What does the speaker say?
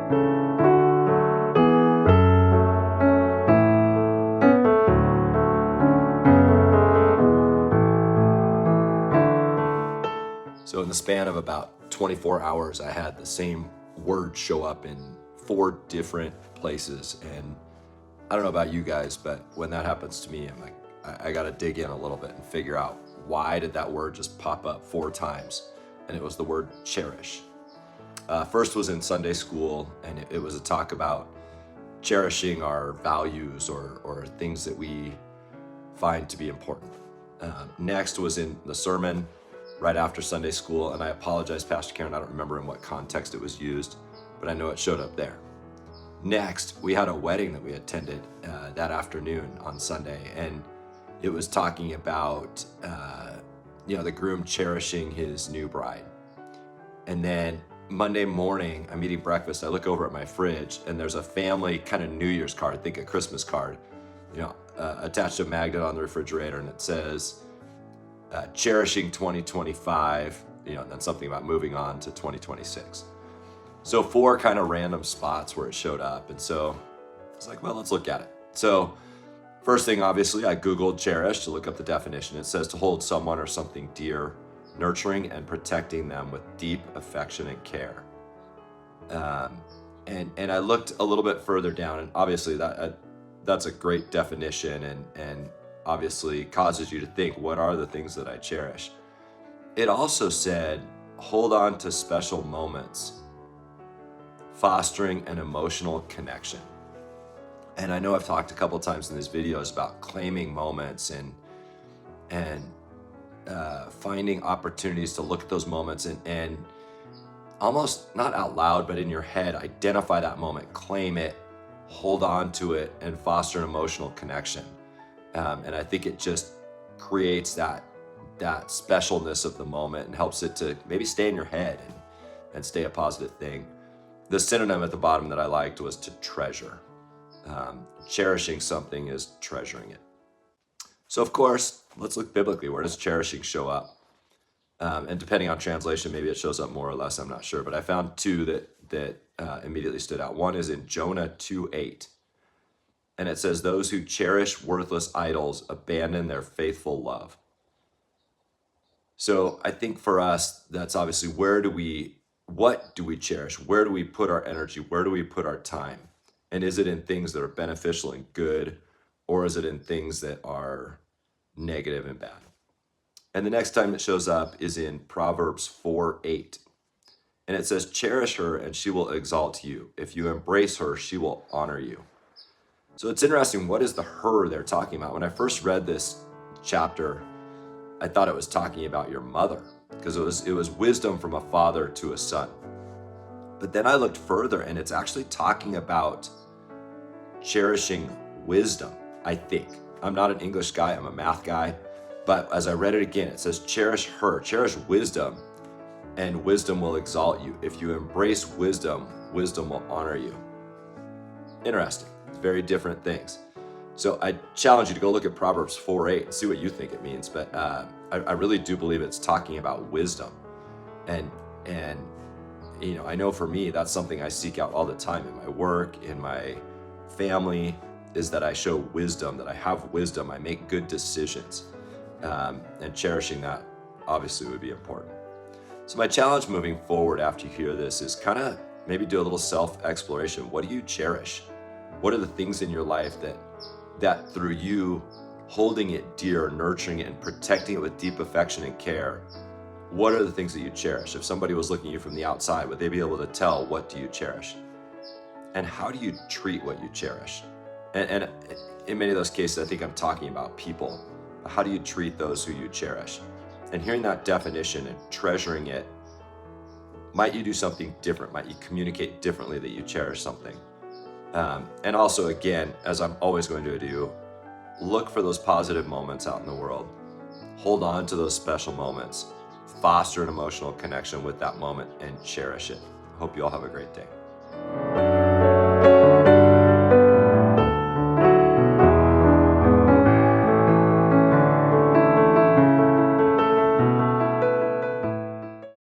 So in the span of about 24 hours, I had the same word show up in 4 different places. And I don't know about you guys, but when that happens to me, I'm like, I got to dig in a little bit and figure out why did that word just pop up 4 times? And it was the word cherish. First was in Sunday school, and it was a talk about cherishing our values or things that we find to be important. Next was in the sermon right after Sunday school, and I apologize, Pastor Karen, I don't remember in what context it was used, but I know it showed up there. Next, we had a wedding that we attended that afternoon on Sunday, and it was talking about the groom cherishing his new bride. And then Monday morning, I'm eating breakfast, I look over at my fridge, and there's a family kind of New Year's card, think a Christmas card, attached to a magnet on the refrigerator, and it says, cherishing 2025, and then something about moving on to 2026. So 4 kind of random spots where it showed up. And so I was like, well, let's look at it. So first thing, obviously, I Googled cherish to look up the definition. It says to hold someone or something dear, nurturing and protecting them with deep affection and care. And I looked a little bit further down, and obviously that's a great definition and obviously causes you to think, what are the things that I cherish? It also said, hold on to special moments, fostering an emotional connection. And I know I've talked a couple times in these videos about claiming moments and finding opportunities to look at those moments and almost not out loud, but in your head, identify that moment, claim it, hold on to it, and foster an emotional connection. And I think it just creates that specialness of the moment and helps it to maybe stay in your head and stay a positive thing. The synonym at the bottom that I liked was to treasure. Cherishing something is treasuring it. So of course, let's look biblically. Where does cherishing show up? And depending on translation, maybe it shows up more or less, I'm not sure. But I found 2 that immediately stood out. One is in Jonah 2:8. And it says, those who cherish worthless idols abandon their faithful love. So I think for us, that's obviously what do we cherish? Where do we put our energy? Where do we put our time? And is it in things that are beneficial and good, or is it in things that are negative and bad? And the next time it shows up is in Proverbs 4:8. And it says, cherish her and she will exalt you. If you embrace her, she will honor you. So it's interesting, what is the her they're talking about? When I first read this chapter, I thought it was talking about your mother, because it was wisdom from a father to a son. But then I looked further, and it's actually talking about cherishing wisdom, I think. I'm not an English guy, I'm a math guy. But as I read it again, it says cherish her, cherish wisdom, and wisdom will exalt you. If you embrace wisdom, wisdom will honor you. Interesting. Very different things. So I challenge you to go look at Proverbs 4:8 and see what you think it means. But I really do believe it's talking about wisdom. And I know for me, that's something I seek out all the time in my work, in my family, is that I show wisdom, that I have wisdom, I make good decisions. And cherishing that obviously would be important. So my challenge moving forward after you hear this is kind of maybe do a little self-exploration. What do you cherish? What are the things in your life that through you holding it dear, nurturing it, and protecting it with deep affection and care, what are the things that you cherish? If somebody was looking at you from the outside, would they be able to tell, what do you cherish? And how do you treat what you cherish? And in many of those cases, I think I'm talking about people. How do you treat those who you cherish? And hearing that definition and treasuring it, might you do something different? Might you communicate differently that you cherish something? And also, again, as I'm always going to do, look for those positive moments out in the world. Hold on to those special moments. Foster an emotional connection with that moment and cherish it. Hope you all have a great day.